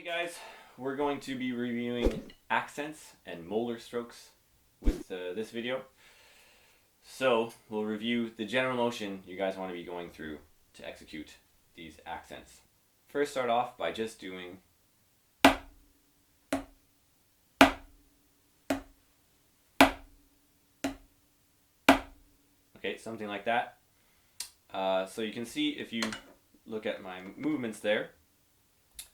Guys, we're going to be reviewing accents and Moeller strokes with this video. So we'll review the general motion you guys want to be going through to execute these accents. First, start off by just doing something like that. So you can see if you look at my movements there,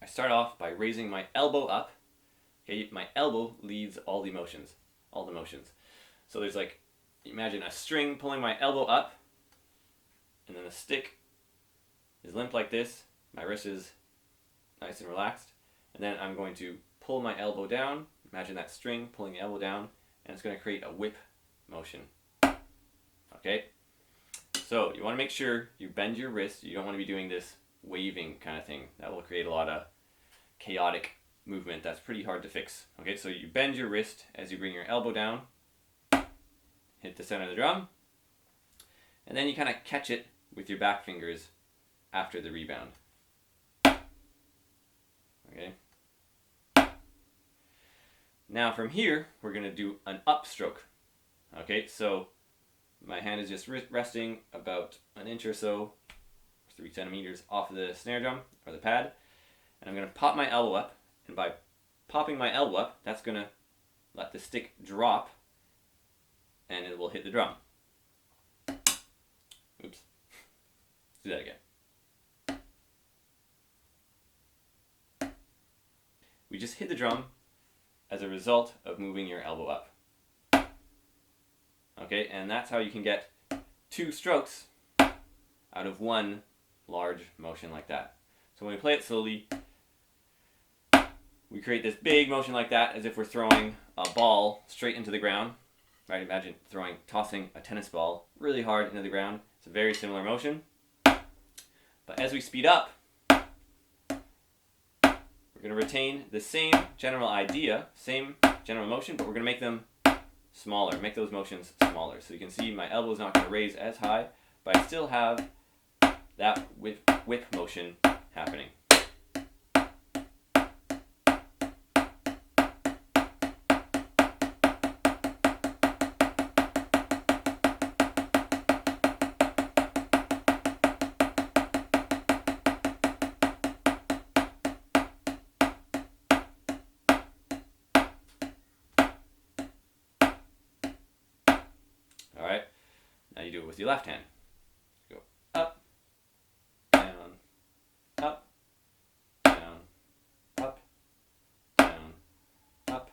I start off by raising my elbow up. Okay, my elbow leads all the motions. So there's like, imagine a string pulling my elbow up, and then the stick is limp like this. My wrist is nice and relaxed. And then I'm going to pull my elbow down. Imagine that string pulling the elbow down, and it's going to create a whip motion. Okay? So you want to make sure you bend your wrist. You don't want to be doing this waving kind of thing. That will create a lot of chaotic movement that's pretty hard to fix. Okay, so you bend your wrist as you bring your elbow down, hit the center of the drum, and then you kind of catch it with your back fingers after the rebound. Okay. Now from here, we're going to do an upstroke. Okay, so my hand is just resting about an inch or so, 3 centimeters off of the snare drum or the pad, and I'm going to pop my elbow up, and by popping my elbow up, that's going to let the stick drop and it will hit the drum. Oops. Let's do that again. We just hit the drum as a result of moving your elbow up. Okay, and that's how you can get 2 strokes out of one large motion like that. So when we play it slowly, we create this big motion like that, as if we're throwing a ball straight into the ground. Right? Imagine tossing a tennis ball really hard into the ground. It's a very similar motion. But as we speed up, we're going to retain the same general idea, same general motion, but we're going to make them smaller, make those motions smaller. So you can see my elbow is not going to raise as high, but I still have that whip motion happening. Alright, now you do it with your left hand. Go up, down, up, down, up, down, up,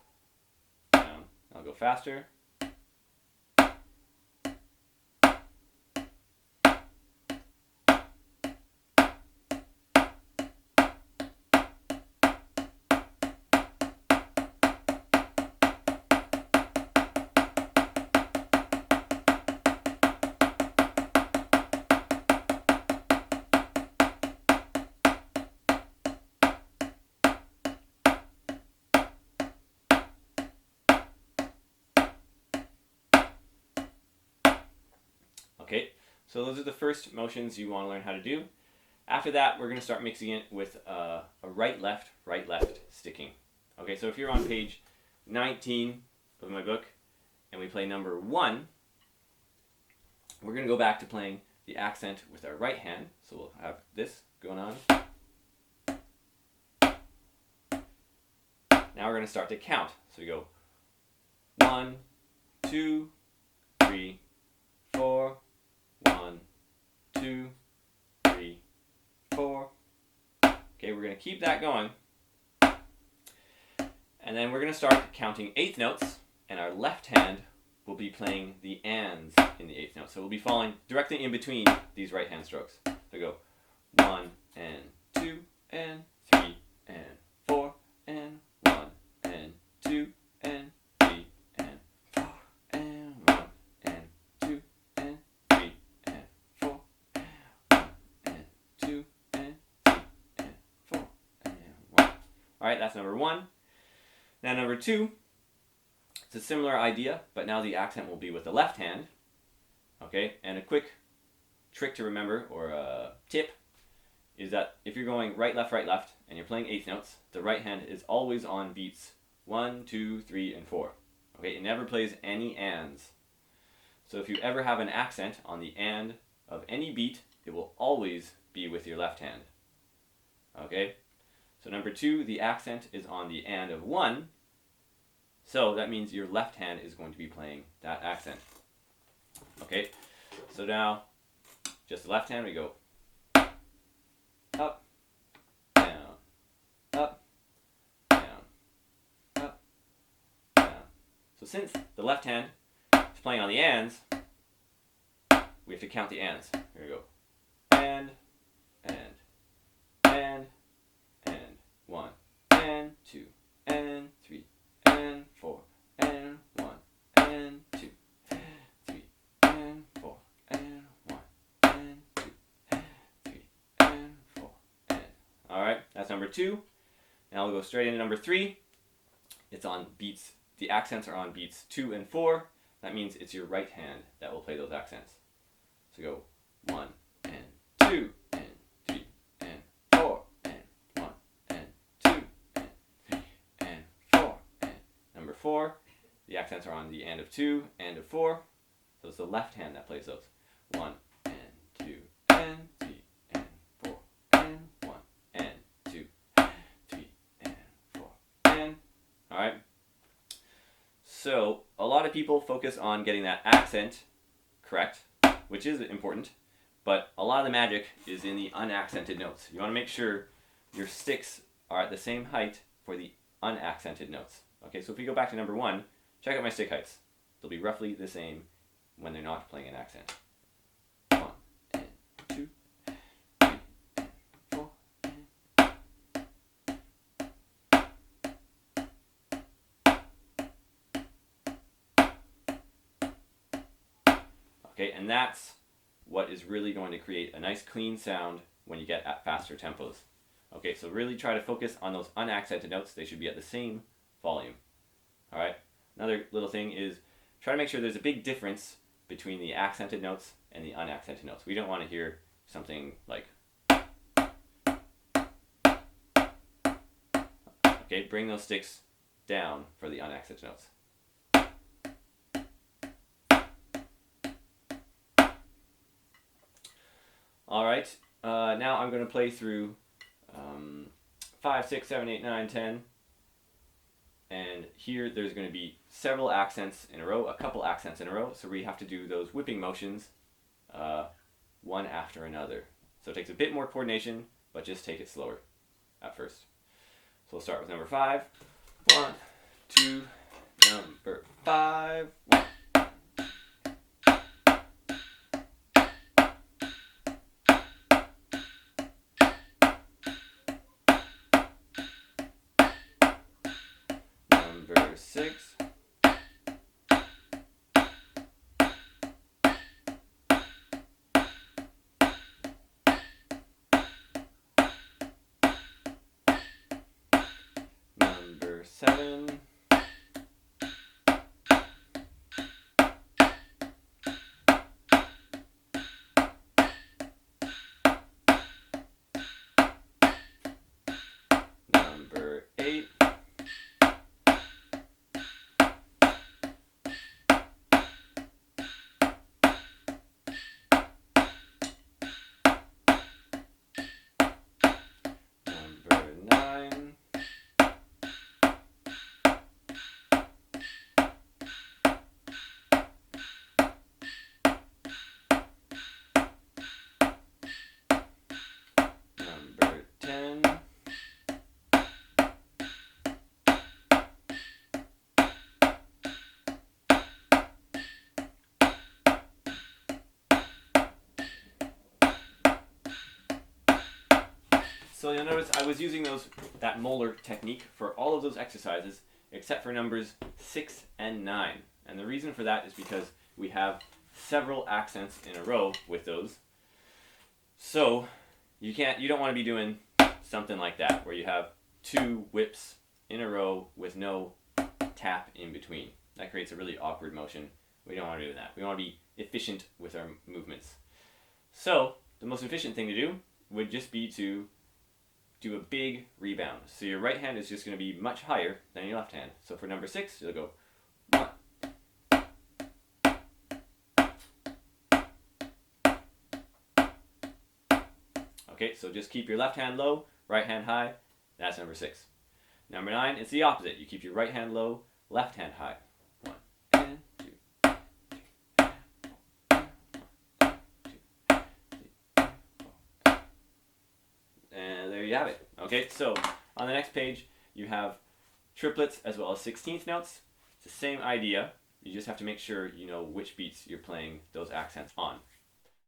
down. I'll go faster. Okay, so those are the first motions you want to learn how to do. After that, we're going to start mixing it with a right-left sticking. Okay, so if you're on page 19 of my book and we play number 1, we're going to go back to playing the accent with our right hand. So we'll have this going on. Now we're going to start to count. So we go 1, 2, 3, 4, 1, 2, 3, 4. Okay, we're going to keep that going. And then we're going to start counting eighth notes, and our left hand will be playing the ands in the eighth note. So we'll be falling directly in between these right hand strokes. So we go 1 and 2 and 3 and 4 and 1 and 2 and 3 and 4 and 1 and 2 and 3 and 4 and 1 and 2 and 3 and 4 and 1. Alright, that's number 1. Now number 2, it's a similar idea, but now the accent will be with the left hand. Okay, and a quick trick to remember, or a tip, is that if you're going right, left, and you're playing eighth notes, the right hand is always on beats 1, 2, 3, and 4. Okay, it never plays any ands. So if you ever have an accent on the and of any beat, it will always be with your left hand. Okay? So number 2, the accent is on the and of 1. So that means your left hand is going to be playing that accent. Okay? So now, just the left hand, we go up, down, up, down, up, down. So since the left hand is playing on the ands, we have to count the ands. Here we go. And, and, 1, and 2, and 3, and 4, and 1, and 2, 3, and 4, and 1, and 2, 3, and 4, and. Alright, that's number 2. Now we'll go straight into number 3. It's on beats, the accents are on beats 2 and 4. That means it's your right hand that will play those accents. So go 1, and 2, and 3, and 4, and 1, and 2, and 3, and 4, and. Number 4, the accents are on the and of 2, and of 4. So it's the left hand that plays those. 1, and 2, and 3, and 4, and 1, and 2, 3, and 4, and. Alright? So, a lot of people focus on getting that accent correct, which is important, but a lot of the magic is in the unaccented notes. You want to make sure your sticks are at the same height for the unaccented notes. Okay, so if we go back to number 1, check out my stick heights. They'll be roughly the same when they're not playing an accent. 1, and 2, 3, and 4, and. Okay, and that's what is really going to create a nice clean sound when you get at faster tempos. Okay, so really try to focus on those unaccented notes. They should be at the same volume. Alright, another little thing is try to make sure there's a big difference between the accented notes and the unaccented notes. We don't want to hear something like. Okay, bring those sticks down for the unaccented notes. Alright, now I'm going to play through 5, 6, 7, 8, 9, 10. And here there's going to be several accents in a row, a couple accents in a row. So we have to do those whipping motions one after another. So it takes a bit more coordination, but just take it slower at first. So we'll start with number 5. 1, 2, number 5, 1. Number 6. Number 7. Number 8. Number 9. Number 10. So you'll notice I was using that Moeller technique for all of those exercises except for numbers 6 and 9. And the reason for that is because we have several accents in a row with those. So you don't want to be doing something like that where you have 2 whips in a row with no tap in between. That creates a really awkward motion. We don't want to do that. We want to be efficient with our movements. So the most efficient thing to do would just be to do a big rebound. So your right hand is just going to be much higher than your left hand. So for number 6, you'll go 1. Okay, so just keep your left hand low, right hand high. That's number 6. Number 9, it's the opposite. You keep your right hand low, left hand high. 1 and 2. And there you have it. Okay, so on the next page, you have triplets as well as 16th notes. It's the same idea. You just have to make sure you know which beats you're playing those accents on.